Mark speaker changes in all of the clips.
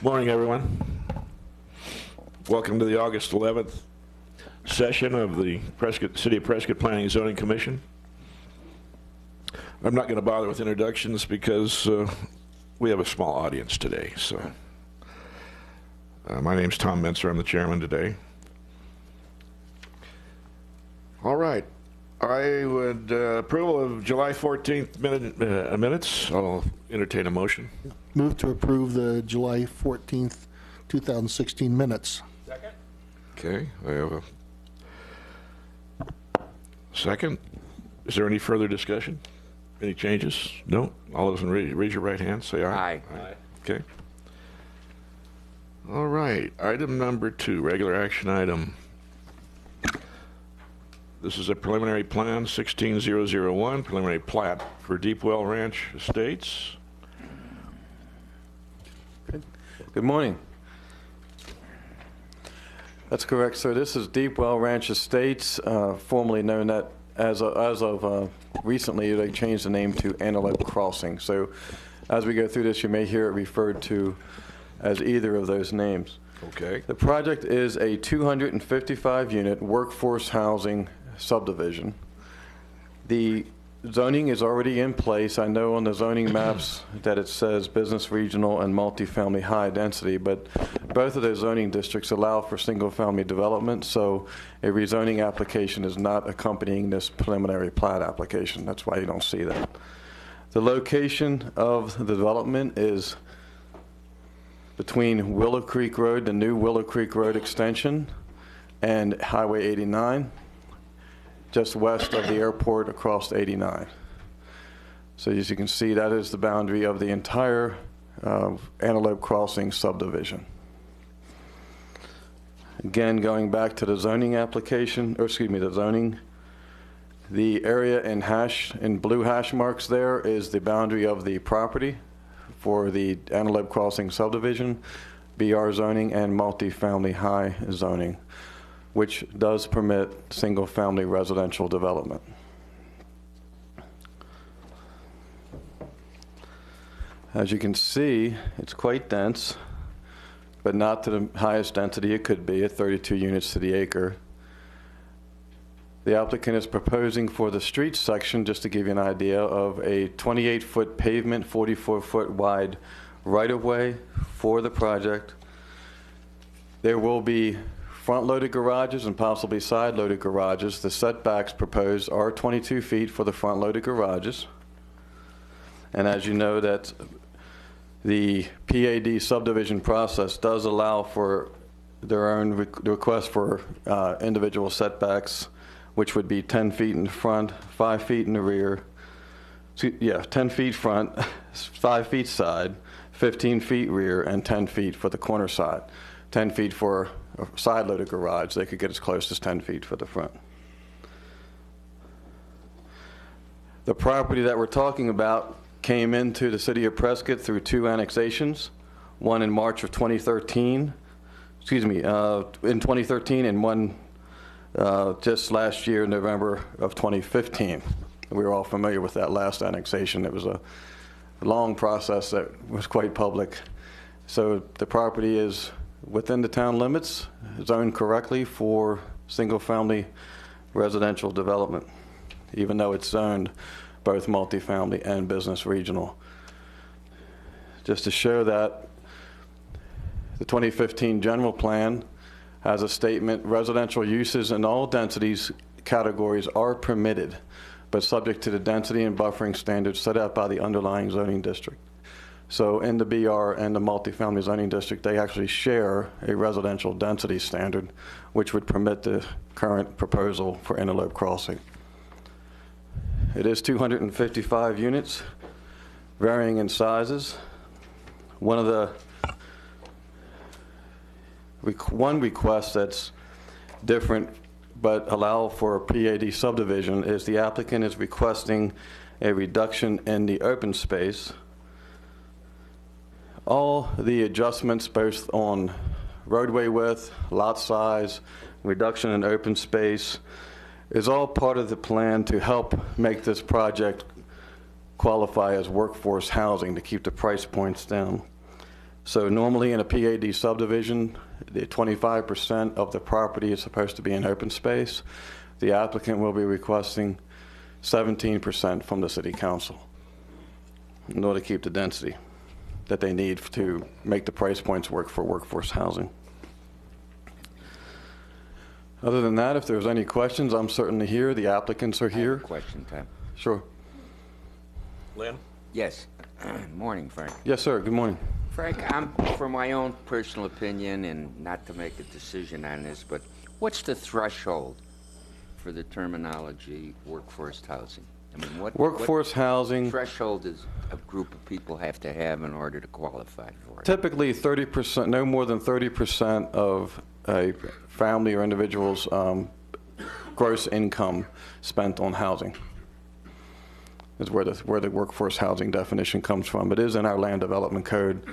Speaker 1: Morning, everyone. Welcome to the August 11th session of the City of Prescott Planning and Zoning Commission. I'm not going to bother with introductions because we have a small audience today. So, my name's Tom Mentzer. I'm the chairman today. All right. I would approval of July 14th minutes. I'll entertain a motion.
Speaker 2: Move to approve the July 14th, 2016 minutes.
Speaker 3: Second.
Speaker 1: Okay, I have a second. Is there any further discussion? Any changes? No? All those in raise your right hand, say aye.
Speaker 3: Aye.
Speaker 1: Okay. All right, item number 2, regular action item. This is a preliminary plan, 16001, preliminary plat for Deepwell Ranch Estates.
Speaker 4: Good morning. That's correct, sir. This is Deepwell Ranch Estates, formerly known that as of recently they changed the name to Antelope Crossing. So as we go through this, you may hear it referred to as either of those names.
Speaker 1: Okay.
Speaker 4: The project is a 255-unit workforce housing subdivision. The zoning is already in place. I know on the zoning maps that it says business regional and multifamily high density, but both of those zoning districts allow for single-family development, so a rezoning application is not accompanying this preliminary plat application. That's why you don't see that. The location of the development is between Willow Creek Road, the new Willow Creek Road extension, and Highway 89, just west of the airport across 89. So as you can see, that is the boundary of the entire Antelope Crossing subdivision. Again, going back to the zoning application, or excuse me, the zoning, the area in blue hash marks there is the boundary of the property for the Antelope Crossing subdivision, BR zoning, and multifamily high zoning, which does permit single-family residential development. As you can see, it's quite dense, but not to the highest density it could be at 32 units to the acre. The applicant is proposing for the street section, just to give you an idea, of a 28-foot pavement, 44-foot wide right-of-way for the project. There will be front-loaded garages and possibly side-loaded garages. The setbacks proposed are 22 feet for the front-loaded garages. And as you know, that the PAD subdivision process does allow for their own request for individual setbacks, which would be 10 feet in the front, 5 feet in the rear. 10 feet front, 5 feet side, 15 feet rear, and 10 feet for the corner side. 10 feet for a side-loaded garage. They could get as close as 10 feet for the front. The property that we're talking about came into the City of Prescott through 2 annexations, one in March of 2013, in 2013, and one just last year, November of 2015. We were all familiar with that last annexation. It was a long process that was quite public. So the property is within the town limits, zoned correctly for single-family residential development, even though it's zoned both multifamily and business regional. Just to show that, the 2015 general plan has a statement: residential uses in all densities categories are permitted, but subject to the density and buffering standards set out by the underlying zoning district. So in the BR and the multifamily zoning district, they actually share a residential density standard, which would permit the current proposal for Antelope Crossing. It is 255 units, varying in sizes. One request that's different but allow for a PAD subdivision is the applicant is requesting a reduction in the open space. All the adjustments both on roadway width, lot size, reduction in open space is all part of the plan to help make this project qualify as workforce housing to keep the price points down. So normally in a PAD subdivision, the 25% of the property is supposed to be in open space. The applicant will be requesting 17% from the city council in order to keep the density that they need to make the price points work for workforce housing. Other than that, if there's any questions, I'm certainly here. The applicants are
Speaker 3: I have
Speaker 4: here.
Speaker 3: a question, Tom.
Speaker 4: Sure.
Speaker 1: Lynn?
Speaker 3: Yes. Morning, Frank.
Speaker 4: Yes, sir. Good morning.
Speaker 3: Frank, I'm, for my own personal opinion, and not to make a decision on this, but what's the threshold for the terminology workforce housing? I mean,
Speaker 4: Workforce
Speaker 3: what
Speaker 4: housing,
Speaker 3: threshold is a group of people have to have in order to qualify for it?
Speaker 4: typically 30%, no more than 30% of a family or individual's gross income spent on housing is where the workforce housing definition comes from. It is in our land development code,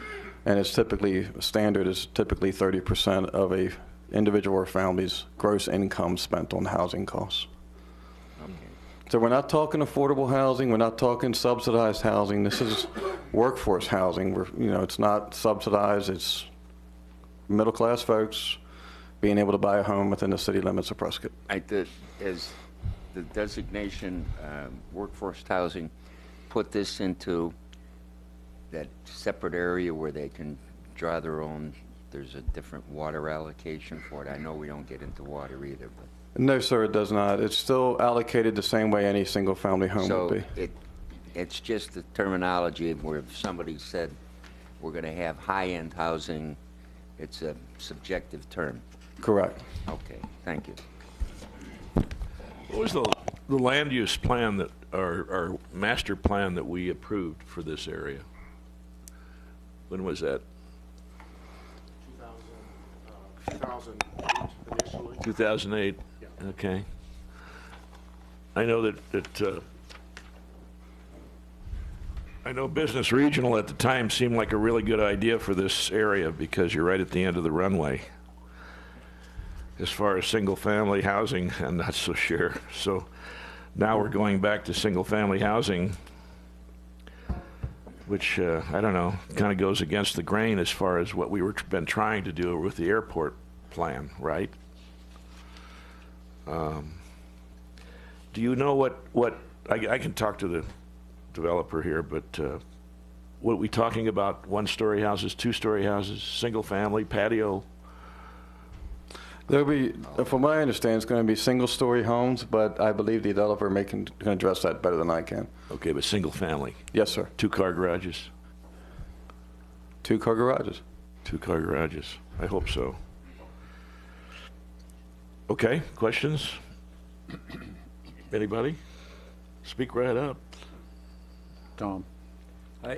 Speaker 4: and it's typically, standard is typically 30% of a individual or family's gross income spent on housing costs.
Speaker 3: Okay.
Speaker 4: So we're not talking affordable housing, we're not talking subsidized housing. This is workforce housing. It's not subsidized, it's middle-class folks being able to buy a home within the city limits of Prescott.
Speaker 3: As the designation workforce housing put this into that separate area where they can draw their own, there's a different water allocation for it? I know we don't get into water either, but.
Speaker 4: No, sir, it does not. It's still allocated the same way any single-family home would be.
Speaker 3: It's just the terminology where if somebody said we're going to have high-end housing, it's a subjective term.
Speaker 4: Correct.
Speaker 3: Okay, thank you.
Speaker 1: What was the land use plan that, our master plan that we approved for this area? When was that?
Speaker 2: 2008 initially.
Speaker 1: 2008?
Speaker 2: Yeah.
Speaker 1: Okay. I know that I know Business Regional at the time seemed like a really good idea for this area because you're right at the end of the runway. As far as single-family housing, I'm not so sure. So now we're going back to single-family housing, which, I don't know, kind of goes against the grain as far as what we were been trying to do with the airport plan, right? Do you know what I can talk to the developer here, but what are we talking about? One-story houses, two-story houses, single-family, patio?
Speaker 4: There'll be, from what I understand, it's going to be single-story homes, but I believe the developer can address that better than I can.
Speaker 1: Okay, but single-family.
Speaker 4: Yes, sir.
Speaker 1: Two-car garages?
Speaker 4: Two-car garages.
Speaker 1: Two-car garages. I hope so. Okay, questions? Anybody? Speak right up.
Speaker 5: Tom,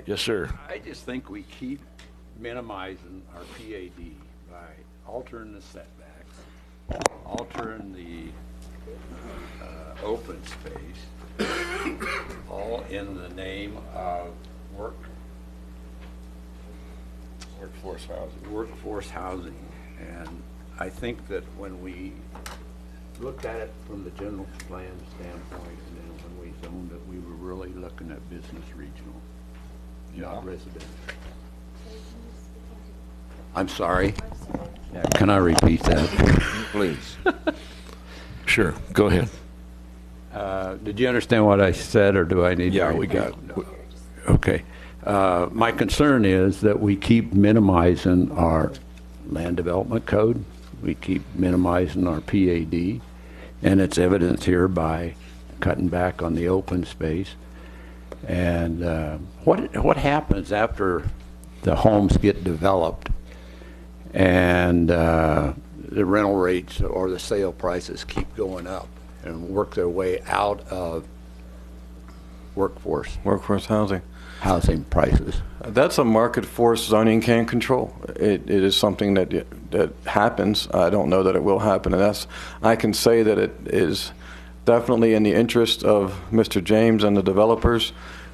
Speaker 1: Yes, sir.
Speaker 5: I just think we keep minimizing our PAD by altering the setbacks, altering the open space, all in the name of workforce housing. And I think that when we looked at it from the general plan standpoint, and then when we zoned it, we were really looking at business regional, not residential. I'm sorry. Can I repeat that?
Speaker 3: Please.
Speaker 1: Sure, go ahead.
Speaker 5: Did you understand what I said, or do I need to
Speaker 1: Yeah,
Speaker 5: repeat?
Speaker 1: we got it.
Speaker 5: Okay. My concern is that we keep minimizing our land development code. We keep minimizing our PAD, and it's evidenced here by cutting back on the open space. And what happens after the homes get developed and the rental rates or the sale prices keep going up and work their way out of workforce
Speaker 4: Housing.
Speaker 5: prices?
Speaker 4: That's a market force zoning can't control. It is something that happens. I don't know that it will happen, and I can say that it is definitely in the interest of Mr. James and the developers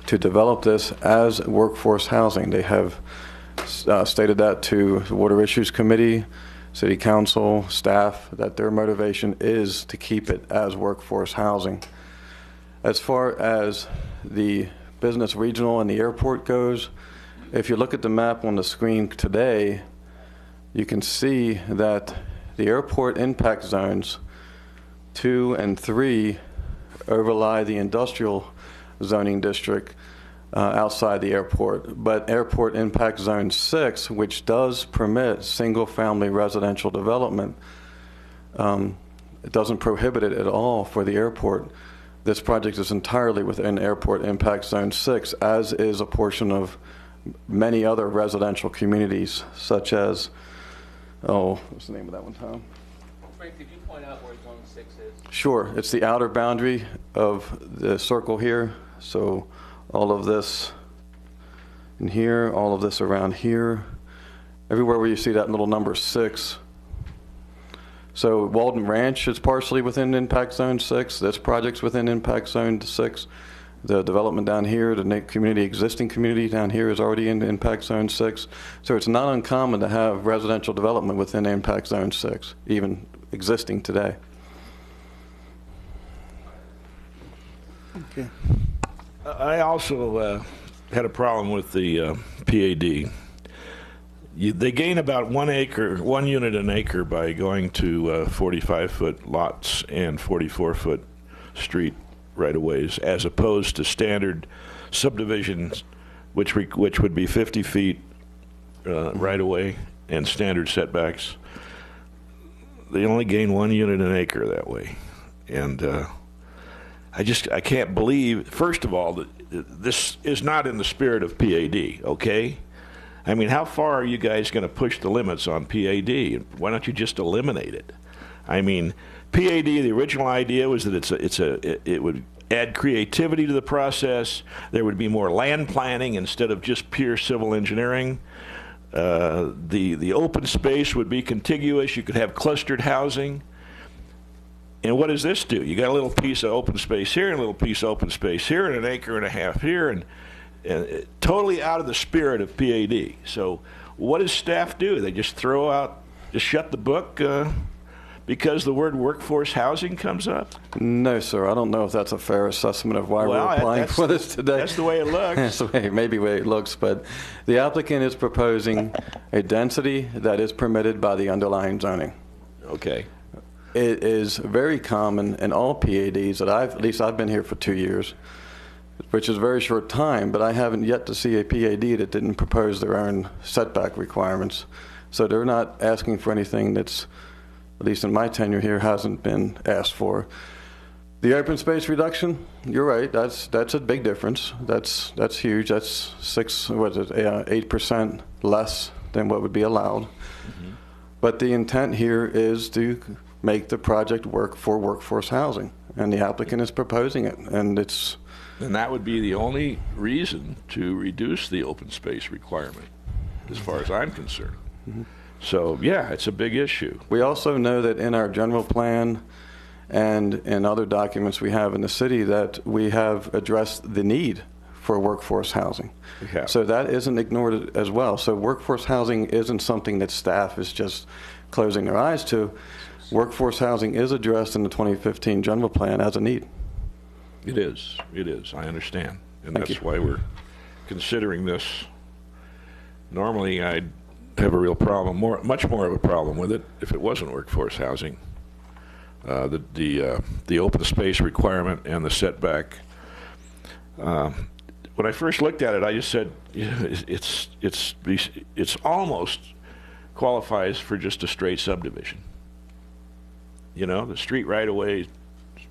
Speaker 4: to develop this as workforce housing. They have stated that to the Water Issues Committee, City Council, staff, that their motivation is to keep it as workforce housing. As far as the business regional and the airport goes, If you look at the map on the screen today, you can see that the airport impact zones 2 and 3 overlie the industrial zoning district outside the airport. But airport impact zone 6, which does permit single-family residential development, it doesn't prohibit it at all for the airport. This project is entirely within airport impact zone 6, as is a portion of many other residential communities, such as, what's the name of that one, Tom?
Speaker 6: Frank, could you point out where Zone 6 is?
Speaker 4: Sure. It's the outer boundary of the circle here. So all of this in here, all of this around here, everywhere where you see that little number 6. So Walden Ranch is partially within Impact Zone 6. This project's within Impact Zone 6. The development down here, the existing community down here is already in Impact Zone 6. So it's not uncommon to have residential development within Impact Zone 6, even existing today.
Speaker 2: Okay.
Speaker 1: I also had a problem with the PAD. They gain about 1 unit an acre by going to 45-foot lots and 44-foot street right-of-ways, as opposed to standard subdivisions, which would be 50 feet right-of-way and standard setbacks. They only gain 1 unit an acre that way, and I can't believe. First of all, that this is not in the spirit of PAD. Okay. I mean, how far are you guys going to push the limits on PAD? Why don't you just eliminate it? I mean, PAD, the original idea was that it would add creativity to the process. There would be more land planning instead of just pure civil engineering. The open space would be contiguous. You could have clustered housing. And what does this do? You got a little piece of open space here and a little piece of open space here and an acre and a half here, and totally out of the spirit of PAD. So what does staff do? They just just shut the book because the word workforce housing comes up?
Speaker 4: No, sir. I don't know if that's a fair assessment of why we're applying for this today.
Speaker 1: That's the way it looks.
Speaker 4: That's the way, maybe the way it looks, but the applicant is proposing a density that is permitted by the underlying zoning.
Speaker 1: Okay.
Speaker 4: It is very common in all PADs that at least I've been here for 2 years, which is a very short time, but I haven't yet to see a PAD that didn't propose their own setback requirements. So they're not asking for anything that's, at least in my tenure here, hasn't been asked for. The open space reduction, you're right, that's a big difference. That's huge. That's 8% less than what would be allowed. Mm-hmm. But the intent here is to make the project work for workforce housing, and the applicant is proposing it, and it's.
Speaker 1: And that would be the only reason to reduce the open space requirement, as far as I'm concerned. Mm-hmm. So, yeah, it's a big issue.
Speaker 4: We also know that in our general plan and in other documents we have in the city that we have addressed the need for workforce housing.
Speaker 1: Yeah.
Speaker 4: So that isn't ignored as well. So workforce housing isn't something that staff is just closing their eyes to. Workforce housing is addressed in the 2015 general plan as a need.
Speaker 1: It is. It is. I understand. And
Speaker 4: Thank
Speaker 1: that's
Speaker 4: you.
Speaker 1: why we're considering this. Normally, I'd have a real problem, much more of a problem with it if it wasn't workforce housing. The open space requirement and the setback. When I first looked at it, I just said, it's almost qualifies for just a straight subdivision. You know, the street right away,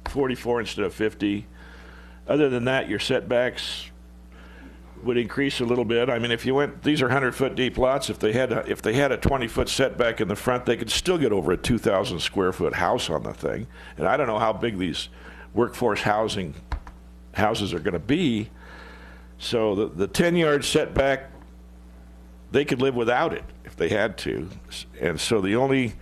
Speaker 1: 44 instead of 50. Other than that, your setbacks would increase a little bit. I mean, if you went, these are 100-foot deep lots. If they had a 20-foot setback in the front, they could still get over a 2,000 square foot house on the thing. And I don't know how big these workforce houses are going to be. So the 10-yard setback, they could live without it if they had to. And so the only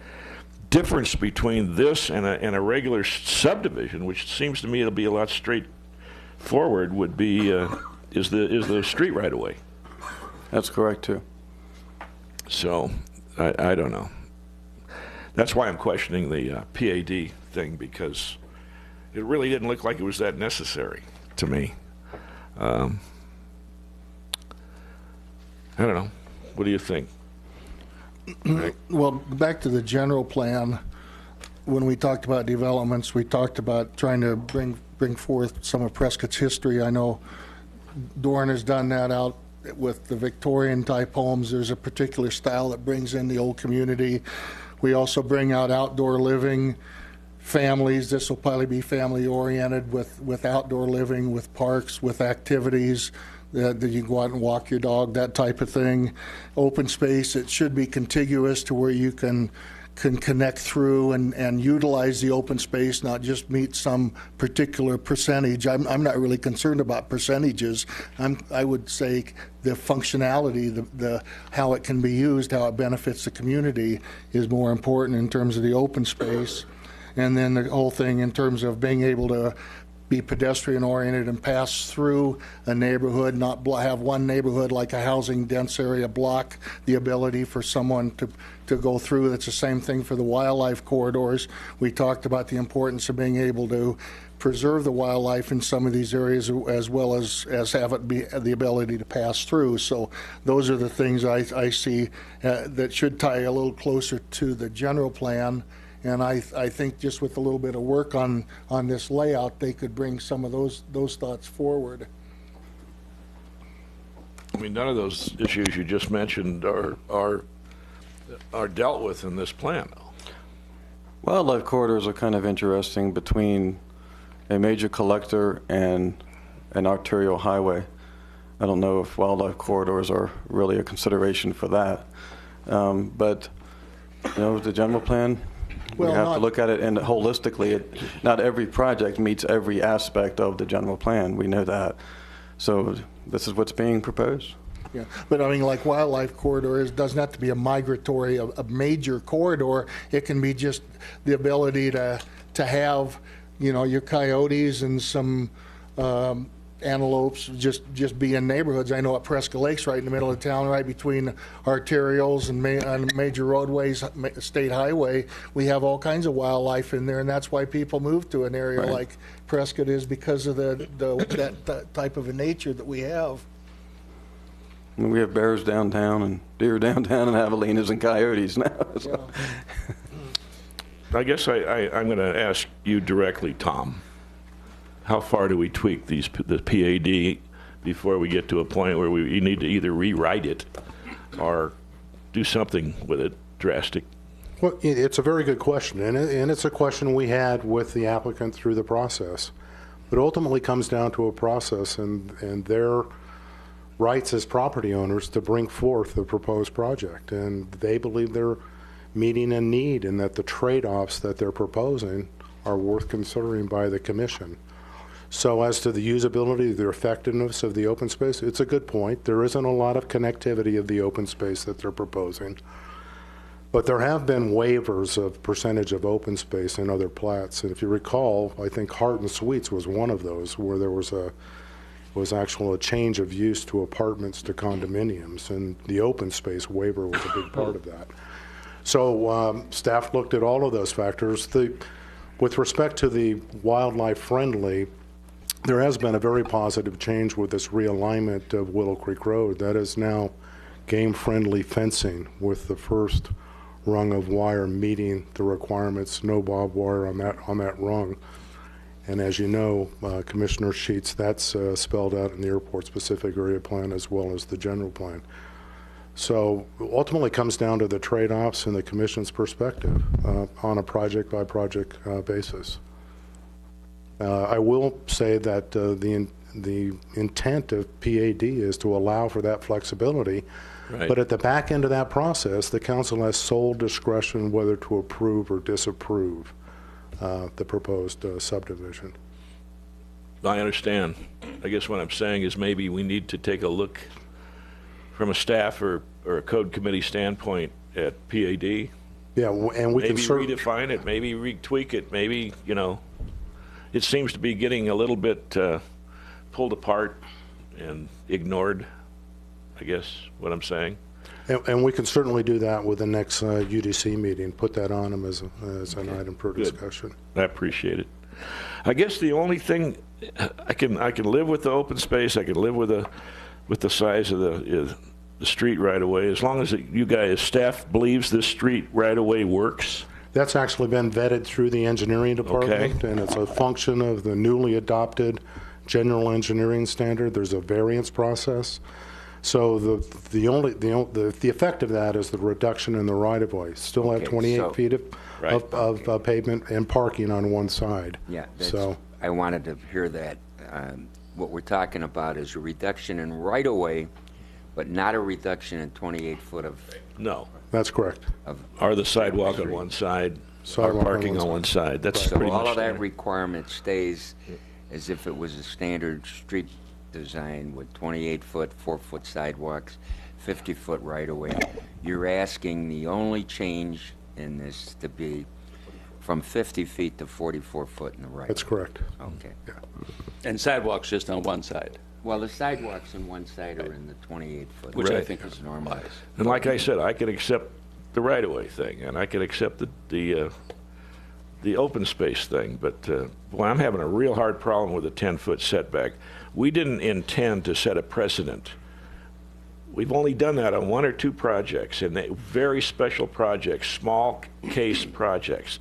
Speaker 1: difference between this and a regular subdivision, which seems to me it'll be a lot straightforward, would be is the street right away.
Speaker 4: That's correct too.
Speaker 1: So I don't know. That's why I'm questioning the PAD thing, because it really didn't look like it was that necessary to me. I don't know. What do you think? Right.
Speaker 2: Well, back to the general plan, when we talked about developments, we talked about trying to bring forth some of Prescott's history. I know Doran has done that out with the Victorian type homes. There's a particular style that brings in the old community. We also bring out outdoor living, families. This will probably be family oriented with outdoor living, with parks, with activities that you can go out and walk your dog, that type of thing. Open space, it should be contiguous to where you can connect through and utilize the open space, not just meet some particular percentage. I'm not really concerned about percentages. I would say the functionality, the how it can be used, how it benefits the community is more important in terms of the open space. And then the whole thing in terms of being able to be pedestrian oriented and pass through a neighborhood, not have one neighborhood like a housing dense area block the ability for someone to go through. That's the same thing for the wildlife corridors. We talked about the importance of being able to preserve the wildlife in some of these areas as well as have it be the ability to pass through. So those are the things I see that should tie a little closer to the general plan. And I think just with a little bit of work on this layout, they could bring some of those thoughts forward.
Speaker 1: I mean, none of those issues you just mentioned are dealt with in this plan.
Speaker 4: Wildlife corridors are kind of interesting between a major collector and an arterial highway. I don't know if wildlife corridors are really a consideration for that. But, the general plan, we have to look at it, and holistically, not every project meets every aspect of the general plan. We know that. So this is what's being proposed.
Speaker 2: Yeah, but I mean, like wildlife corridors, doesn't have to be a migratory, a major corridor. It can be just the ability to have, your coyotes and some antelopes just be in neighborhoods. I know at Prescott Lake's right in the middle of town, right between arterials and major roadways, state highway. We have all kinds of wildlife in there, and that's why people move to an area like Prescott is because of that type of a nature that we have.
Speaker 4: We have bears downtown and deer downtown and javelinas and coyotes now. So.
Speaker 1: I guess I'm going to ask you directly, Tom. How far do we tweak the PAD before we get to a point where we need to either rewrite it or do something with it drastic?
Speaker 7: Well, it's a very good question, and it's a question we had with the applicant through the process. But ultimately comes down to a process and their rights as property owners to bring forth the proposed project. And they believe they're meeting a need and that the trade-offs that they're proposing are worth considering by the commission. So as to the usability, the effectiveness of the open space, it's a good point. There isn't a lot of connectivity of the open space that they're proposing. But there have been waivers of percentage of open space in other plats. And if you recall, I think Heart and Suites was one of those where there was actual a change of use to apartments to condominiums. And the open space waiver was a big part of that. So staff looked at all of those factors. With respect to the wildlife friendly, there has been a very positive change with this realignment of Willow Creek Road. That is now game-friendly fencing with the first rung of wire meeting the requirements, no barbed wire on that rung. And as you know, Commissioner Sheets, that's spelled out in the airport-specific area plan as well as the general plan. So ultimately it comes down to the trade-offs and the Commission's perspective on a project-by-project basis. I will say that the intent of PAD is to allow for that flexibility, but at the back end of that process, the council has sole discretion whether to approve or disapprove the proposed subdivision.
Speaker 1: I understand. I guess what I'm saying is maybe we need to take a look from a staff or a code committee standpoint at PAD.
Speaker 7: Yeah, and we
Speaker 1: maybe
Speaker 7: can certainly
Speaker 1: redefine it, maybe retweak it, maybe, it seems to be getting a little bit pulled apart and ignored, I guess, what I'm saying.
Speaker 7: And we can certainly do that with the next UDC meeting, put that on them as an item for discussion.
Speaker 1: I appreciate it. I guess the only thing, I can live with the open space, I can live with the size of the street right away, as long as you guys, staff believes this street right away works?
Speaker 7: That's actually been vetted through the engineering department, and it's a function of the newly adopted general engineering standard. There's a variance process. So the effect of that is the reduction in the right-of-way. Still have
Speaker 3: Okay,
Speaker 7: 28
Speaker 3: so-
Speaker 7: feet
Speaker 1: Right.
Speaker 7: of pavement and parking on one side.
Speaker 3: Yeah,
Speaker 7: So,
Speaker 3: I wanted to hear that. What we're talking about is a reduction in right-of-way, but not a reduction in 28 foot of,
Speaker 1: No.
Speaker 7: that's correct.
Speaker 1: Or the sidewalk on one side, or
Speaker 7: Sidewalk on
Speaker 1: parking
Speaker 7: one
Speaker 1: on one side. That's
Speaker 3: so
Speaker 1: pretty
Speaker 3: all
Speaker 1: much
Speaker 3: of that
Speaker 1: standard.
Speaker 3: requirement stays as if it was a standard street design with 28 foot, 4-foot sidewalks, 50-foot right-of-way. You're asking the only change in this to be from 50 feet to 44 foot in the right.
Speaker 7: That's correct.
Speaker 3: Okay.
Speaker 6: And sidewalks just on one side,
Speaker 3: Well, the sidewalks on one side are in the 28 foot.
Speaker 6: which I
Speaker 1: Right.
Speaker 6: think
Speaker 3: Is
Speaker 6: is
Speaker 3: normal.
Speaker 6: normalized.
Speaker 1: And like I said, I can accept the right-of-way thing, and I can accept the open space thing, but boy, I'm having a real hard problem with a 10-foot setback. We didn't intend to set a precedent. We've only done that on one or two projects, and they very special projects, small case projects.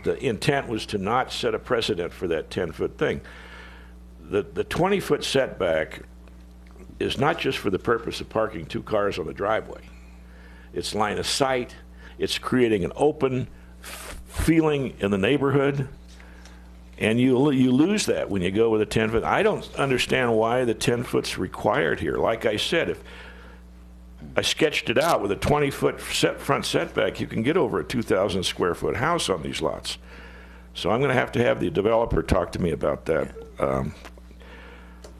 Speaker 1: The intent was to not set a precedent for that 10-foot thing. The 20-foot setback is not just for the purpose of parking two cars on the driveway. It's line of sight. It's creating an open feeling in the neighborhood. And you lose that when you go with a 10-foot. I don't understand why the 10-foot's required here. Like I said, if I sketched it out with a 20-foot front setback, you can get over a 2,000 square foot house on these lots. So I'm going to have the developer talk to me about that.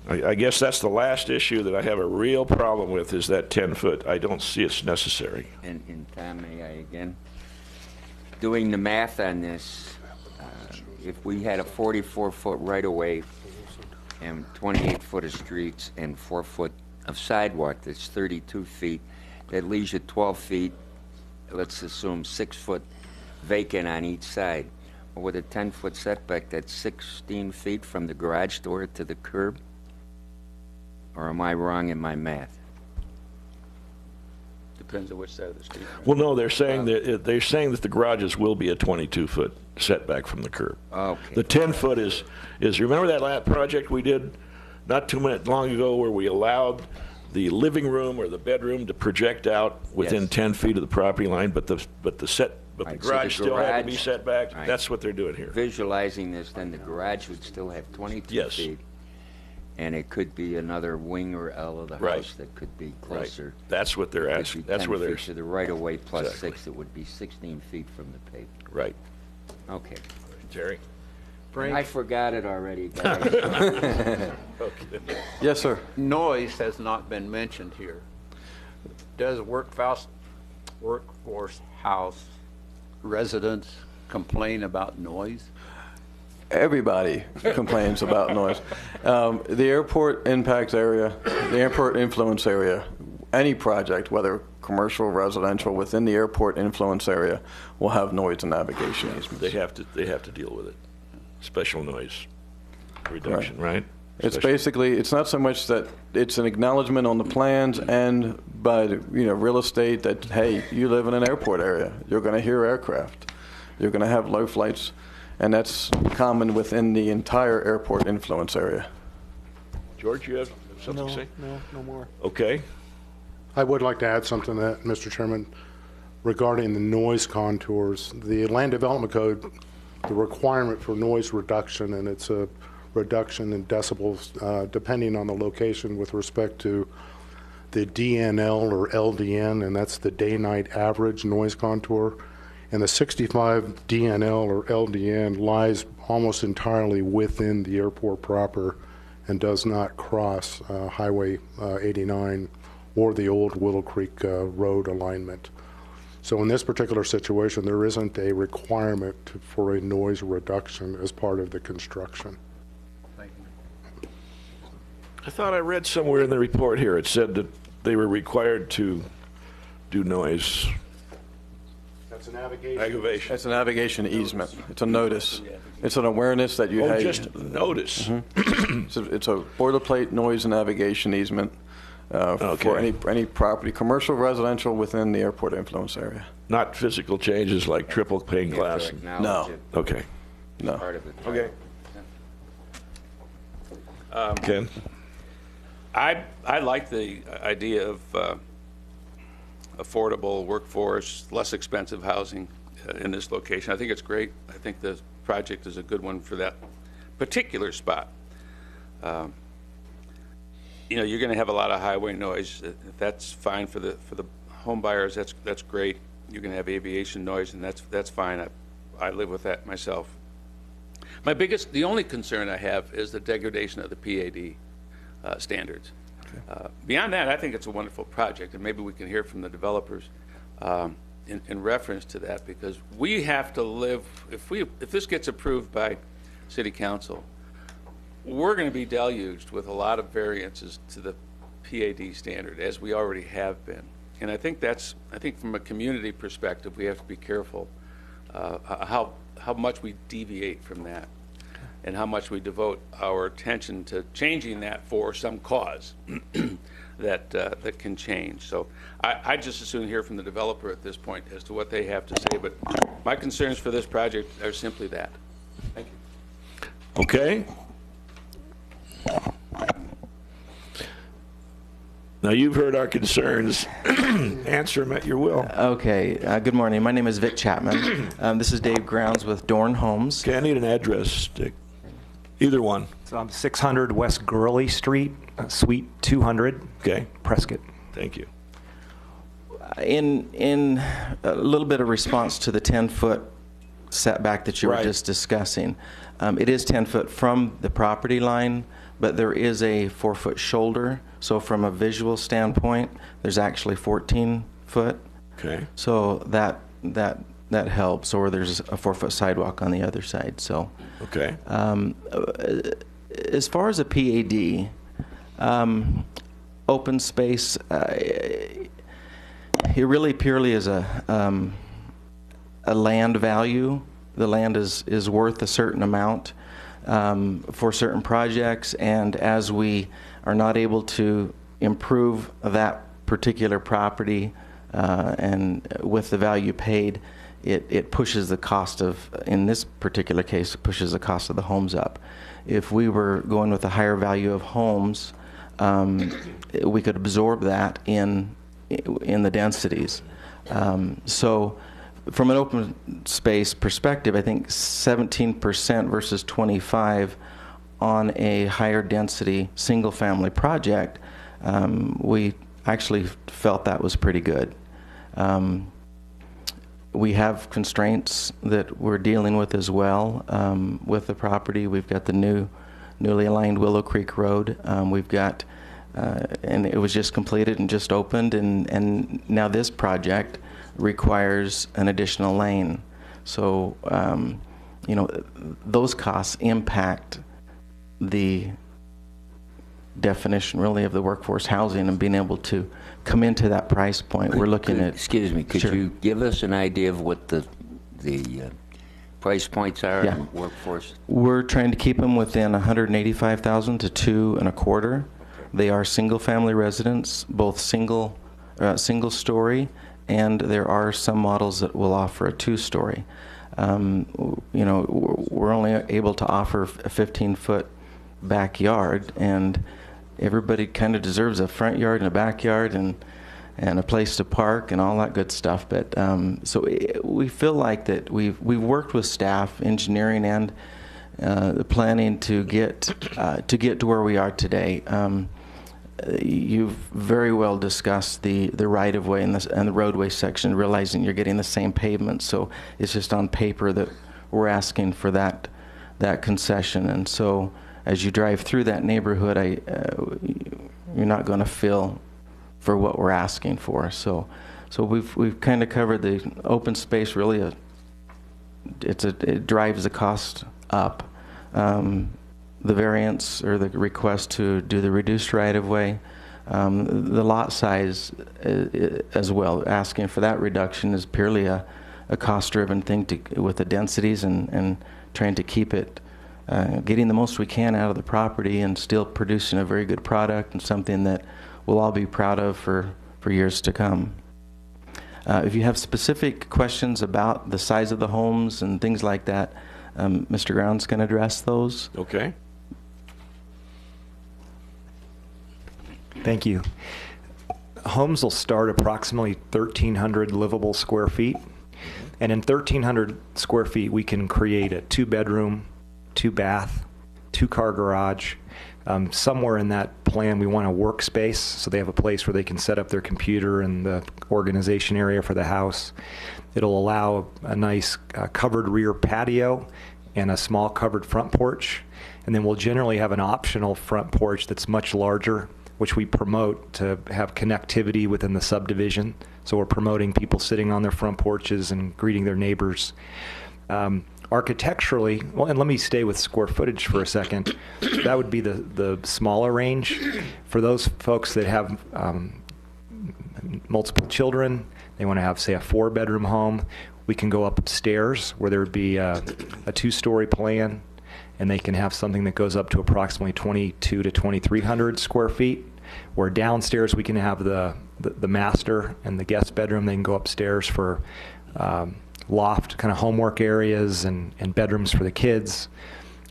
Speaker 1: I guess that's the last issue that I have a real problem with, is that 10-foot. I don't see it's necessary.
Speaker 3: And Tom, may I again? Doing the math on this, if we had a 44-foot right-of-way and 28 foot of streets and 4 foot of sidewalk, that's 32 feet. That leaves you 12 feet, let's assume 6 foot vacant on each side. Well, with a 10-foot setback, that's 16 feet from the garage door to the curb? Or am I wrong in my math?
Speaker 6: Depends on which side of the street.
Speaker 1: Well, no, they're saying that the garages will be a 22-foot setback from the curb.
Speaker 3: Okay.
Speaker 1: The 10-foot is remember that last project we did not too long ago where we allowed the living room or the bedroom to project out within
Speaker 3: Yes.
Speaker 1: 10 feet of the property line, but the
Speaker 3: Right, so the
Speaker 1: garage still had to be
Speaker 3: garage-
Speaker 1: set back?
Speaker 3: Right.
Speaker 1: That's what they're doing here.
Speaker 3: Visualizing this, then the garage would still have 22
Speaker 1: Yes.
Speaker 3: feet. And it could be another wing or L of the
Speaker 1: Right.
Speaker 3: house that could be
Speaker 1: Right.
Speaker 3: closer.
Speaker 1: That's what they're
Speaker 3: Could
Speaker 1: asking.
Speaker 3: be
Speaker 1: That's
Speaker 3: 10
Speaker 1: where they're,
Speaker 3: feet to the right of way plus
Speaker 1: Exactly.
Speaker 3: 6, it would be 16 feet from the pavement.
Speaker 1: right.
Speaker 3: Okay.
Speaker 1: Jerry?
Speaker 3: I forgot it already, guys.
Speaker 1: Okay.
Speaker 4: Yes, sir.
Speaker 5: Noise has not been mentioned here. Does workforce house residents complain about noise?
Speaker 4: Everybody complains about noise. The airport impacts area, the airport influence area, any project, whether commercial, residential, within the airport influence area, will have noise and navigation easements.
Speaker 1: They have to deal with it. Special noise reduction, right?
Speaker 4: It's
Speaker 1: Special-
Speaker 4: basically, it's not so much that it's an acknowledgement on the plans and by, real estate that, hey, you live in an airport area. You're going to hear aircraft. You're going to have low flights. And that's common within the entire airport influence area.
Speaker 1: George, you have something to say?
Speaker 7: No more.
Speaker 1: Okay.
Speaker 7: I would like to add something to that, Mr. Chairman, regarding the noise contours. The Land Development Code, the requirement for noise reduction, and it's a reduction in decibels depending on the location with respect to the DNL or LDN, and that's the day-night average noise contour. And the 65 DNL or LDN lies almost entirely within the airport proper and does not cross Highway 89 or the old Willow Creek Road alignment. So in this particular situation, there isn't a requirement for a noise reduction as part of the construction.
Speaker 1: I thought I read somewhere in the report here, it said that they were required to do noise
Speaker 7: That's a navigation.
Speaker 1: aggravation.
Speaker 4: It's a navigation easement. It's a notice. It's an awareness that you
Speaker 1: Oh,
Speaker 4: have.
Speaker 1: just notice.
Speaker 4: It's a boilerplate noise and navigation easement for any property, commercial, residential within the airport influence area.
Speaker 1: Not physical changes like triple pane
Speaker 3: You have
Speaker 1: glass.
Speaker 3: to acknowledge it,
Speaker 1: Okay.
Speaker 4: No.
Speaker 3: part of it.
Speaker 1: Okay. Ken?
Speaker 6: I like the idea of affordable workforce, less expensive housing in this location. I think it's great. I think the project is a good one for that particular spot. You're going to have a lot of highway noise. If that's fine for the home buyers, that's great. You're going to have aviation noise, and that's fine. I live with that myself. The only concern I have is the degradation of the PAD standards. Beyond that, I think it's a wonderful project, and maybe we can hear from the developers in reference to that, because we have to live, if this gets approved by City Council, we're going to be deluged with a lot of variances to the PAD standard, as we already have been. And I think from a community perspective, we have to be careful how much we deviate from that, and how much we devote our attention to changing that for some cause that can change. So I just as soon hear from the developer at this point as to what they have to say. But my concerns for this project are simply that. Thank you.
Speaker 1: Okay. Now, you've heard our concerns. Answer them at your will.
Speaker 8: Okay. Good morning. My name is Vic Chapman. This is Dave Grounds with Dorn Homes.
Speaker 1: Okay, I need an address, Dick. Either one.
Speaker 9: So I'm 600 West Gurley Street, Suite 200.
Speaker 1: Okay.
Speaker 9: Prescott.
Speaker 1: Thank you.
Speaker 8: In a little bit of response to the 10-foot setback that you were
Speaker 1: Right.
Speaker 8: just discussing, it is 10 foot from the property line, but there is a 4-foot shoulder. So from a visual standpoint, there's actually 14 foot.
Speaker 1: Okay.
Speaker 8: So that helps. Or there's a 4-foot sidewalk on the other side. So.
Speaker 1: Okay.
Speaker 8: As far as a PAD, open space, it really purely is a land value. The land is worth a certain amount for certain projects, and as we are not able to improve that particular property and with the value paid, it pushes the cost of, in this particular case, it pushes the cost of the homes up. If we were going with a higher value of homes, we could absorb that in the densities. So from an open space perspective, I think 17% versus 25 on a higher density single family project, we actually felt that was pretty good. We have constraints that we're dealing with as well with the property. We've got the newly aligned Willow Creek Road. We've got, and it was just completed and just opened, and now this project requires an additional lane. So, those costs impact the definition really of the workforce housing and being able to come into that price point. We're looking at.
Speaker 3: Excuse me, could
Speaker 8: Sure.
Speaker 3: you give us an idea of what the price points are
Speaker 8: Yeah.
Speaker 3: in workforce?
Speaker 8: We're trying to keep them within 185,000 to 2.25. They are single-family residents, both single story, and there are some models that will offer a 2-story. We're only able to offer a 15-foot backyard, and everybody kind of deserves a front yard and a backyard and a place to park and all that good stuff. But we feel like that we've worked with staff, engineering, and the planning to get to where we are today. You've very well discussed the right-of-way and the roadway section, realizing you're getting the same pavement. So it's just on paper that we're asking for that concession. And so as you drive through that neighborhood, you're not going to feel for what we're asking for. So we've kind of covered the open space. Really, it drives the cost up. The variance or the request to do the reduced right-of-way, the lot size as well. Asking for that reduction is purely a cost-driven thing with the densities and trying to keep it, getting the most we can out of the property and still producing a very good product and something that we'll all be proud of for years to come. If you have specific questions about the size of the homes and things like that, Mr. Grounds can address those.
Speaker 1: Okay.
Speaker 9: Thank you. Homes will start approximately 1,300 livable square feet. And in 1,300 square feet, we can create a 2-bedroom, 2-bath, 2-car garage. Somewhere in that plan, we want a workspace, so they have a place where they can set up their computer and the organization area for the house. It'll allow a nice covered rear patio and a small covered front porch. And then we'll generally have an optional front porch that's much larger, which we promote to have connectivity within the subdivision. So we're promoting people sitting on their front porches and greeting their neighbors. Architecturally, well, and let me stay with square footage for a second. That would be the smaller range. For those folks that have multiple children, they want to have, say, a 4-bedroom home, we can go upstairs where there would be a 2-story plan, and they can have something that goes up to approximately 2,200 to 2,300 square feet. Where downstairs we can have the master and the guest bedroom. They can go upstairs for loft kind of homework areas and bedrooms for the kids.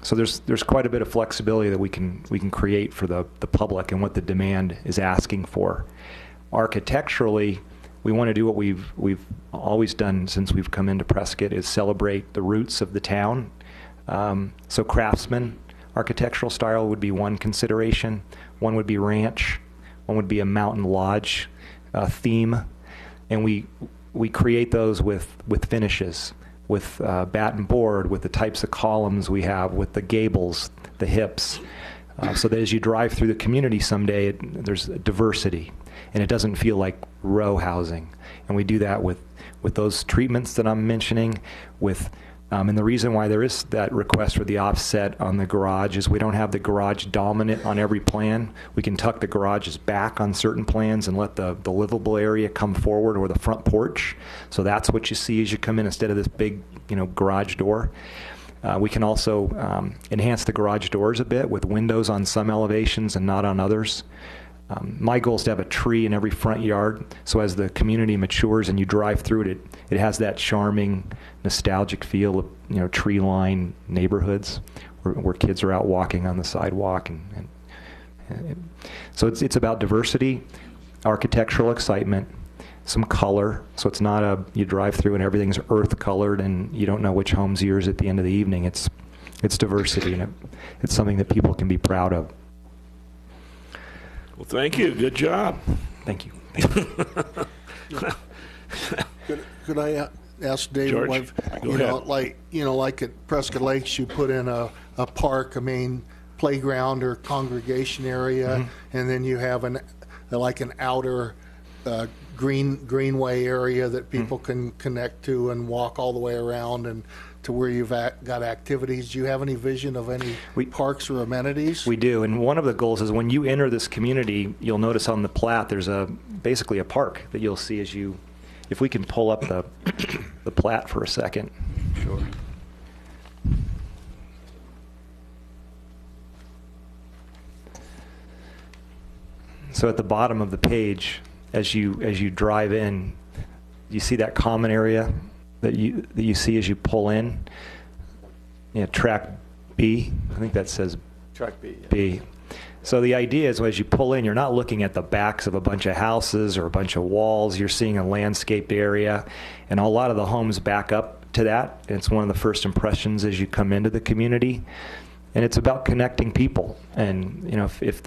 Speaker 9: So there's quite a bit of flexibility that we can create for the public and what the demand is asking for. Architecturally, we want to do what we've always done since we've come into Prescott, is celebrate the roots of the town. So craftsman architectural style would be one consideration. One would be ranch. One would be a mountain lodge theme, and we create those with finishes, with batten board, with the types of columns we have, with the gables, the hips, so that as you drive through the community someday, there's diversity, and it doesn't feel like row housing. And we do that with those treatments that I'm mentioning, and the reason why there is that request for the offset on the garage is we don't have the garage dominant on every plan. We can tuck the garages back on certain plans and let the livable area come forward, or the front porch. So that's what you see as you come in, instead of this big, garage door. We can also enhance the garage doors a bit with windows on some elevations and not on others. My goal is to have a tree in every front yard, so as the community matures and you drive through it, it has that charming, nostalgic feel of tree-lined neighborhoods where kids are out walking on the sidewalk, and so it's about diversity, architectural excitement, some color, so it's not you drive through and everything's earth colored and you don't know which home's yours at the end of the evening. It's diversity, and it's something that people can be proud of.
Speaker 1: Well, thank you. Good job.
Speaker 9: Thank you.
Speaker 2: Could I ask David,
Speaker 1: George, go ahead.
Speaker 2: like at Prescott Lakes, you put in a park, playground or congregation area, and then you have an outer greenway area that people can connect to and walk all the way around and to where you've got activities. Do you have any vision of any parks or amenities?
Speaker 9: We do, and one of the goals is when you enter this community, you'll notice on the plat there's basically a park that you'll see as you, if we can pull up the plat for a second.
Speaker 1: Sure.
Speaker 9: So at the bottom of the page, as you drive in, you see that common area that you see as you pull in. Track B, I think that says
Speaker 4: Track B. Yeah.
Speaker 9: B. So the idea is, as you pull in, you're not looking at the backs of a bunch of houses or a bunch of walls. You're seeing a landscaped area, and a lot of the homes back up to that. It's one of the first impressions as you come into the community, and it's about connecting people. And if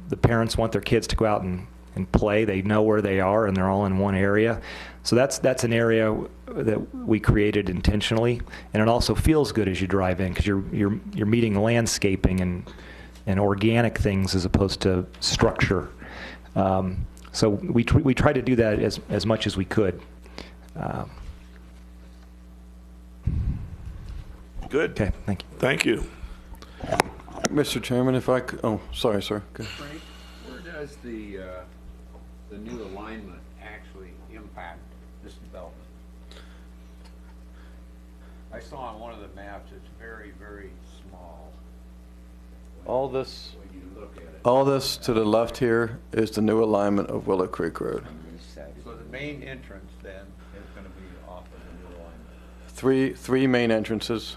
Speaker 9: the parents want their kids to go out and play, they know where they are, and they're all in one area. So that's an area that we created intentionally, and it also feels good as you drive in, because you're meeting landscaping and organic things as opposed to structure. So we try to do that as much as we could.
Speaker 1: Good.
Speaker 9: Okay, thank you.
Speaker 1: Thank you.
Speaker 4: Mr. Chairman, if I could, oh, sorry, sir. Go.
Speaker 10: Frank, where does the new alignment actually impact this development? I saw on one of the maps it's very, very small.
Speaker 4: All this to the left here is the new alignment of Willow Creek Road.
Speaker 10: So the main entrance then is going to be off of the new alignment.
Speaker 4: Three main entrances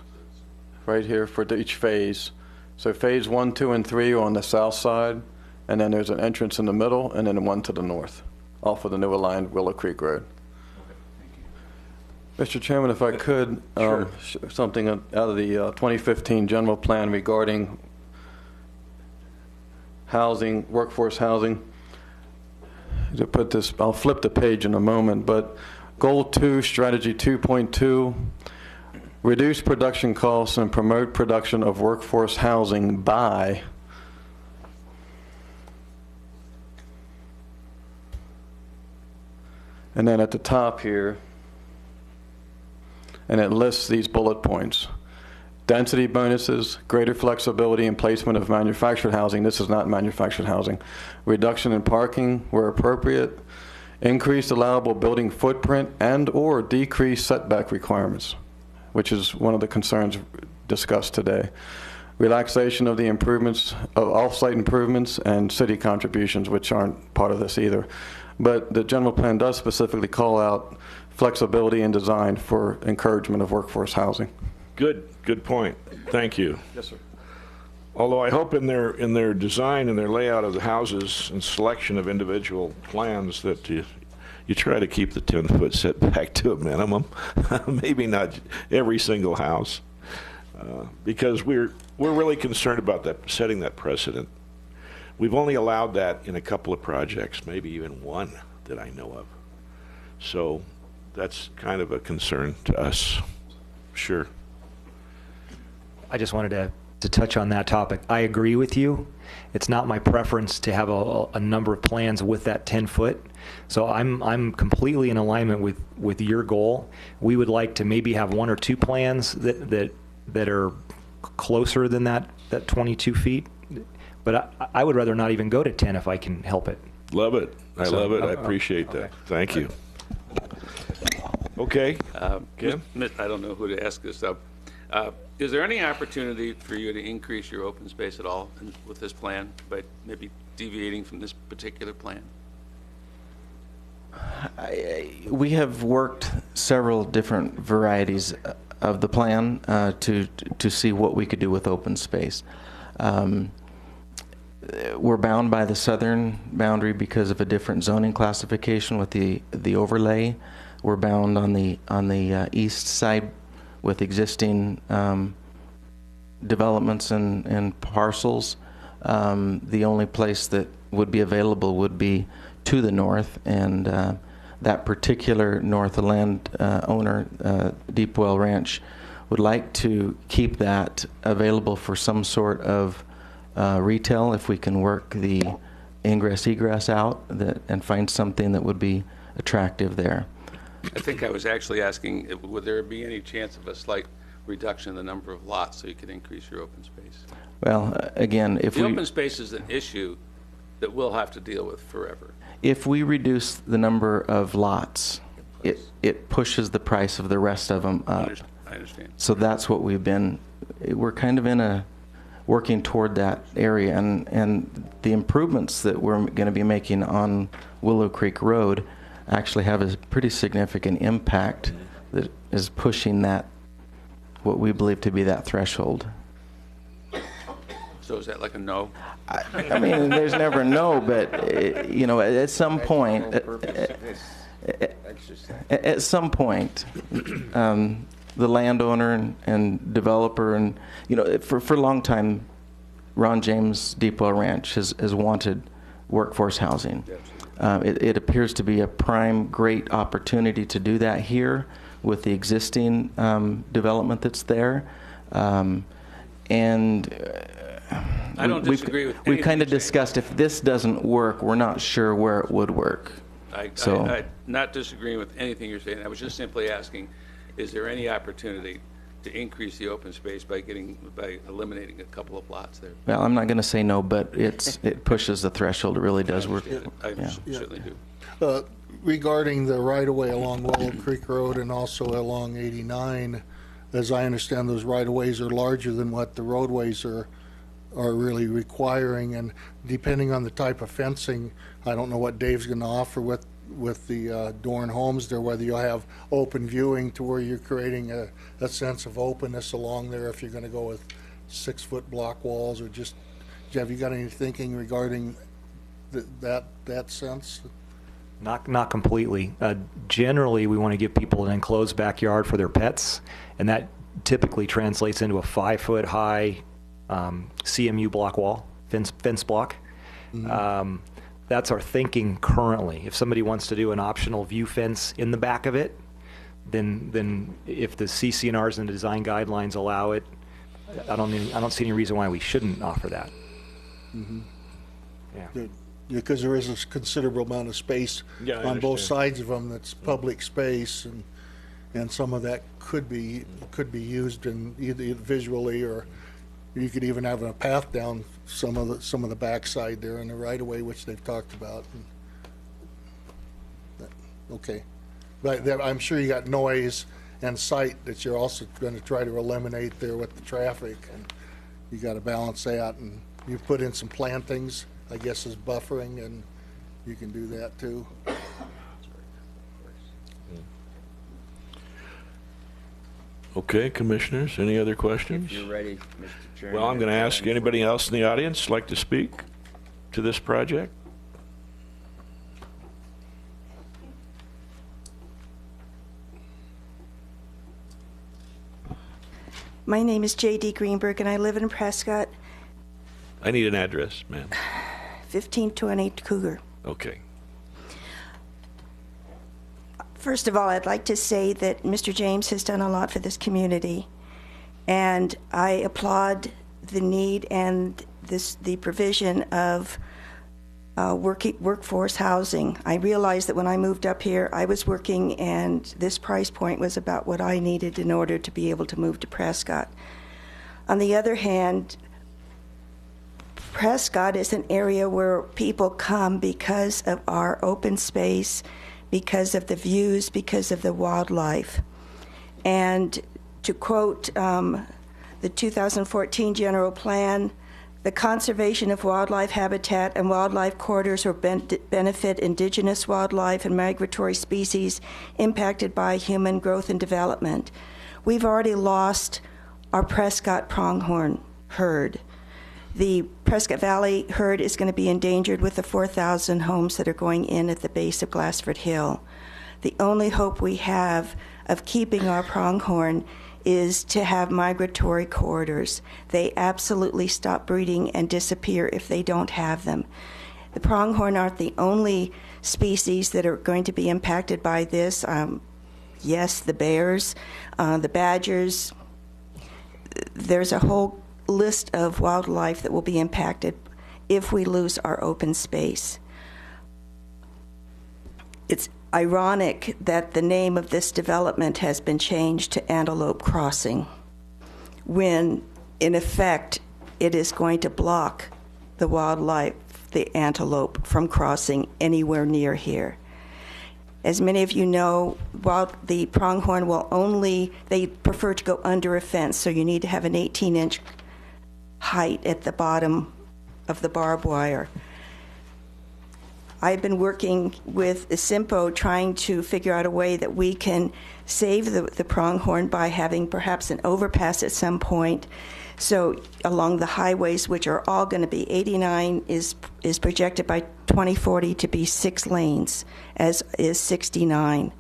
Speaker 4: right here for each phase. So phase 1, 2, and 3 are on the south side, and then there's an entrance in the middle, and then one to the north, off of the new aligned Willow Creek Road. Mr. Chairman, if I could, something out of the 2015 general plan regarding housing, workforce housing. To put this, I'll flip the page in a moment, but Goal 2, Strategy 2.2, reduce production costs and promote production of workforce housing by and then at the top here, and it lists these bullet points. Density bonuses, greater flexibility in placement of manufactured housing. This is not manufactured housing. Reduction in parking where appropriate. Increased allowable building footprint and or decreased setback requirements, which is one of the concerns discussed today. Relaxation of the improvements, of off-site improvements and city contributions, which aren't part of this either. But the general plan does specifically call out flexibility in design for encouragement of workforce housing.
Speaker 1: Good point. Thank you.
Speaker 4: Yes, sir.
Speaker 1: Although I hope in their design and their layout of the houses and selection of individual plans that you try to keep the 10-foot setback to a minimum. Maybe not every single house, because we're really concerned about that, setting that precedent. We've only allowed that in a couple of projects, maybe even one that I know of. So that's kind of a concern to us. Sure.
Speaker 9: I just wanted to touch on that topic. I agree with you. It's not my preference to have a number of plans with that 10-foot. So I'm completely in alignment with your goal. We would like to maybe have one or two plans that are closer than that 22 feet. But I would rather not even go to 10 if I can help it.
Speaker 1: Love it. I love it. I
Speaker 9: okay.
Speaker 1: appreciate that. Thank you. Okay. Kim?
Speaker 6: I don't know who to ask this of. Is there any opportunity for you to increase your open space at all with this plan, but maybe deviating from this particular plan?
Speaker 8: We have worked several different varieties of the plan to see what we could do with open space. We're bound by the southern boundary because of a different zoning classification with the overlay. We're bound on the east side with existing developments and parcels. The only place that would be available would be to the north, and that particular north of land owner, Deepwell Ranch, would like to keep that available for some sort of retail if we can work the ingress-egress out and find something that would be attractive there.
Speaker 6: I think I was actually asking, would there be any chance of a slight reduction in the number of lots so you could increase your open space?
Speaker 8: Well, again, if
Speaker 6: the open space is an issue that we'll have to deal with forever.
Speaker 8: If we reduce the number of lots, it pushes the price of the rest of them up.
Speaker 6: I understand.
Speaker 8: So that's what we're kind of working toward that area, and the improvements that we're going to be making on Willow Creek Road actually have a pretty significant impact that is pushing that, what we believe to be that threshold.
Speaker 6: So is that like a no?
Speaker 8: I mean, there's never a no, but at some point, at some point, the landowner and developer and for a long time, Ron James Deepwell Ranch has wanted workforce housing. It appears to be a prime great opportunity to do that here with the existing development that's there.
Speaker 6: I don't disagree with
Speaker 8: We've kind of
Speaker 6: anything you're
Speaker 8: discussed if this doesn't work, we're not sure where it would work.
Speaker 6: I'm not disagreeing with anything you're saying. I was just simply asking, is there any opportunity to increase the open space by eliminating a couple of lots there?
Speaker 8: Well, I'm not going to say no, but it pushes the threshold. It really does work.
Speaker 6: I certainly do.
Speaker 2: Regarding the right-of-way along Willow Creek Road and also along 89, as I understand, those right-of-ways are larger than what the roadways are are really requiring, and depending on the type of fencing, I don't know what Dave's going to offer with the Dorn homes there, whether you'll have open viewing to where you're creating a sense of openness along there, if you're going to go with 6-foot block walls, or just, have you got any thinking regarding that sense?
Speaker 9: Not completely. Generally, we want to give people an enclosed backyard for their pets, and that typically translates into a 5-foot high CMU block wall, fence block. That's our thinking currently. If somebody wants to do an optional view fence in the back of it, then if the CC&Rs and the design guidelines allow it, I don't see any reason why we shouldn't offer that. Yeah.
Speaker 2: Because there is a considerable amount of space on both sides of them that's public space, and some of that could be used in either visually, or you could even have a path down some of the backside there in the right of way, which they've talked about. Okay, but I'm sure you got noise and sight that you're also going to try to eliminate there with the traffic, and you got to balance that. And you put in some plantings, I guess, as buffering, and you can do that too.
Speaker 1: Okay, commissioners, any other questions?
Speaker 3: If you're ready, Mr. Chairman.
Speaker 1: Well, I'm going to ask anybody else in the audience like to speak to this project?
Speaker 11: My name is J.D. Greenberg, and I live in Prescott,
Speaker 1: I need an address, ma'am.
Speaker 11: 1528 Cougar.
Speaker 1: Okay.
Speaker 11: First of all, I'd like to say that Mr. James has done a lot for this community, and I applaud the need and the provision of workforce housing. I realized that when I moved up here, I was working, and this price point was about what I needed in order to be able to move to Prescott. On the other hand, Prescott is an area where people come because of our open space, because of the views, because of the wildlife. And to quote the 2014 General Plan, the conservation of wildlife habitat and wildlife corridors will benefit indigenous wildlife and migratory species impacted by human growth and development. We've already lost our Prescott pronghorn herd. The Prescott Valley herd is going to be endangered with the 4,000 homes that are going in at the base of Glassford Hill. The only hope we have of keeping our pronghorn is to have migratory corridors. They absolutely stop breeding and disappear if they don't have them. The pronghorn aren't the only species that are going to be impacted by this. Yes, the bears, the badgers. There's a whole list of wildlife that will be impacted if we lose our open space. It's ironic that the name of this development has been changed to Antelope Crossing, when in effect it is going to block the wildlife, the antelope, from crossing anywhere near here. As many of you know, while the pronghorn they prefer to go under a fence, so you need to have an 18-inch height at the bottom of the barbed wire. I've been working with Simpo trying to figure out a way that we can save the pronghorn by having perhaps an overpass at some point. So along the highways, which are all going to be 89 is projected by 2040 to be 6 lanes, as is 69.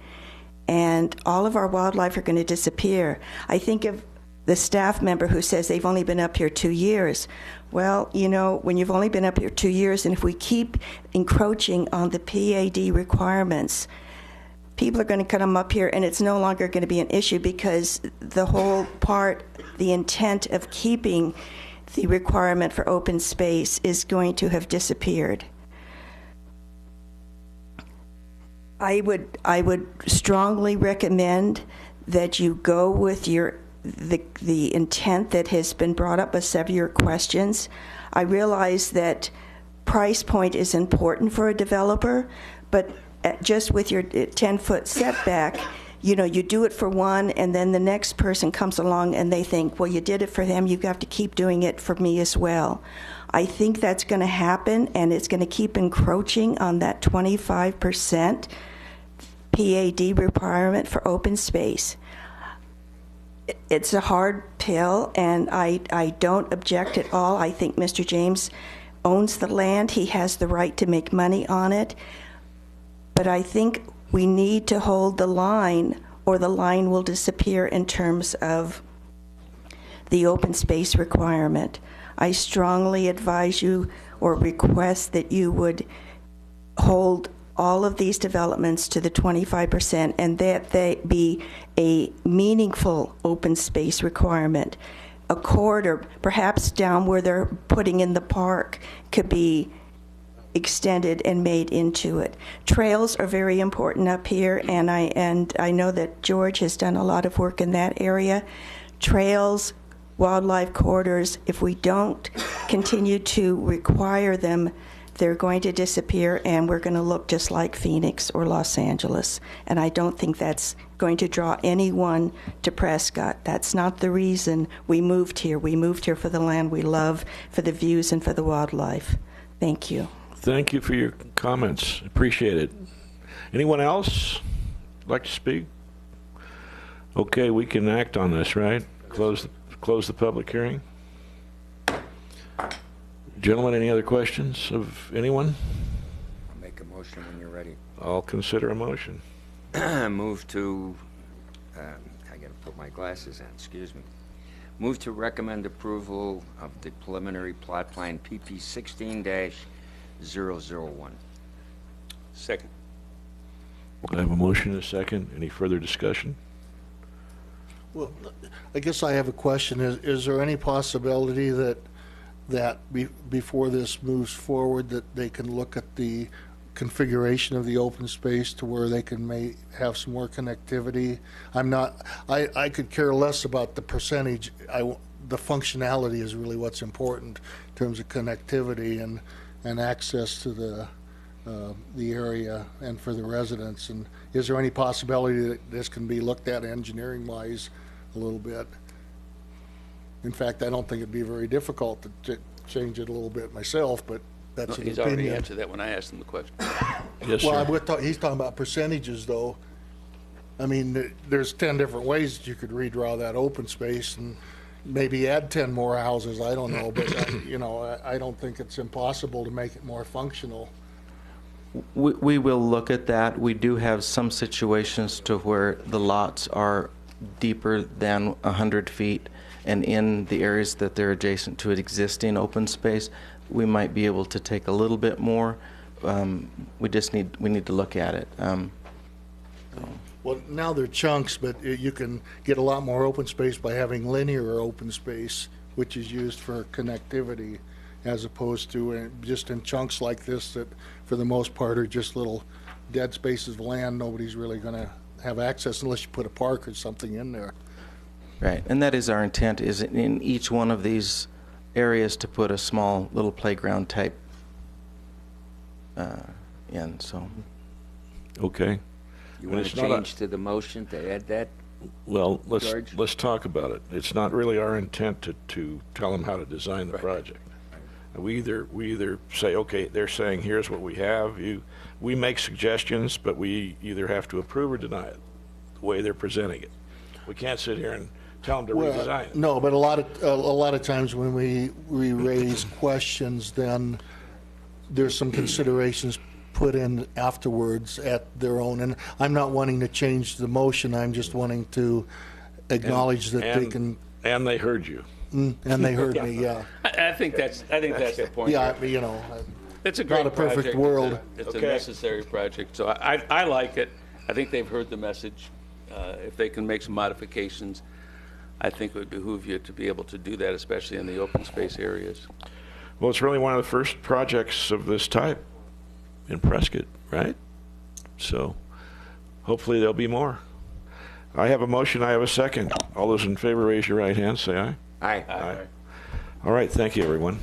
Speaker 11: And all of our wildlife are going to disappear. I think of the staff member who says they've only been up here 2 years. Well, you know, when you've only been up here 2 years, and if we keep encroaching on the PAD requirements, people are going to come up here, and it's no longer going to be an issue, because the intent of keeping the requirement for open space is going to have disappeared. I would strongly recommend that you go with the intent that has been brought up by several of your questions. I realize that price point is important for a developer, but just with your 10-foot setback, you know, you do it for one, and then the next person comes along and they think, well, you did it for them, you have to keep doing it for me as well. I think that's going to happen, and it's going to keep encroaching on that 25% PAD requirement for open space. It's a hard pill, and I don't object at all. I think Mr. James owns the land. He has the right to make money on it. But I think we need to hold the line, or the line will disappear in terms of the open space requirement. I strongly advise you or request that you would hold all of these developments to the 25% and that they be a meaningful open space requirement. A corridor, perhaps down where they're putting in the park, could be extended and made into it. Trails are very important up here, and I know that George has done a lot of work in that area. Trails, wildlife corridors, if we don't continue to require them, they're going to disappear, and we're going to look just like Phoenix or Los Angeles. And I don't think that's going to draw anyone to Prescott. That's not the reason we moved here. We moved here for the land we love, for the views, and for the wildlife. Thank you.
Speaker 1: Thank you for your comments. Appreciate it. Anyone else like to speak? Okay, we can act on this, right? Close the public hearing. Gentlemen, any other questions of anyone?
Speaker 3: Make a motion when you're ready.
Speaker 1: I'll consider a motion.
Speaker 3: Move to, I gotta put my glasses on, excuse me. Move to recommend approval of the preliminary plot plan PP 16-001.
Speaker 6: Second.
Speaker 1: I have a motion and a second. Any further discussion?
Speaker 2: Well, I guess I have a question. Is there any possibility that before this moves forward, that they can look at the configuration of the open space to where they can have some more connectivity? I could care less about the percentage. The functionality is really what's important in terms of connectivity and access to the area and for the residents. And is there any possibility that this can be looked at engineering-wise a little bit? In fact, I don't think it'd be very difficult to change it a little bit myself, but that's an
Speaker 6: He's
Speaker 2: opinion.
Speaker 6: already answered that when I asked him the question.
Speaker 1: Yes,
Speaker 2: Well,
Speaker 1: sir.
Speaker 2: he's talking about percentages, though. I mean, there's 10 different ways that you could redraw that open space and maybe add 10 more houses. I don't know, but I don't think it's impossible to make it more functional.
Speaker 8: We will look at that. We do have some situations to where the lots are deeper than 100 feet, and in the areas that they're adjacent to an existing open space, we might be able to take a little bit more. We need to look at it.
Speaker 2: Well, now they're chunks, but you can get a lot more open space by having linear open space, which is used for connectivity, as opposed to just in chunks like this that, for the most part, are just little dead spaces of land. Nobody's really going to have access unless you put a park or something in there.
Speaker 8: Right, and that is our intent, is in each one of these areas to put a small little playground type in, so.
Speaker 1: Okay.
Speaker 3: You
Speaker 1: And
Speaker 3: want
Speaker 1: it's
Speaker 3: to
Speaker 1: not a-
Speaker 3: change to the motion to add that?
Speaker 1: Well,
Speaker 3: George?
Speaker 1: let's talk about it. It's not really our intent to tell them how to design the project. We either say, okay, they're saying here's what we have. We make suggestions, but we either have to approve or deny it, the way they're presenting it. We can't sit here and tell them to redesign it.
Speaker 2: No, but a lot of times when we raise questions, then there's some considerations put in afterwards at their own. And I'm not wanting to change the motion. I'm just wanting to acknowledge that they can.
Speaker 1: And they heard you.
Speaker 2: And they heard me. Yeah.
Speaker 6: I think that's the point.
Speaker 2: Yeah.
Speaker 6: here. It's a
Speaker 2: not
Speaker 6: great
Speaker 2: a perfect
Speaker 6: project.
Speaker 2: world.
Speaker 6: It's
Speaker 1: Okay.
Speaker 6: a necessary project, so I like it. I think they've heard the message. If they can make some modifications, I think it would behoove you to be able to do that, especially in the open space areas.
Speaker 1: Well, it's really one of the first projects of this type in Prescott, right? So hopefully there'll be more. I have a motion. I have a second. All those in favor, raise your right hand. Say aye.
Speaker 3: Aye.
Speaker 1: Aye. All right. Thank you, everyone.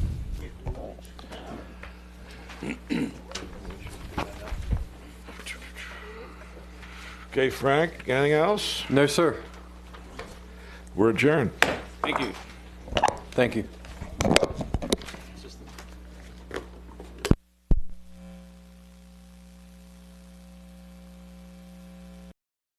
Speaker 1: Okay, Frank, anything else?
Speaker 4: No, sir.
Speaker 1: We're adjourned.
Speaker 6: Thank you.
Speaker 4: Thank you.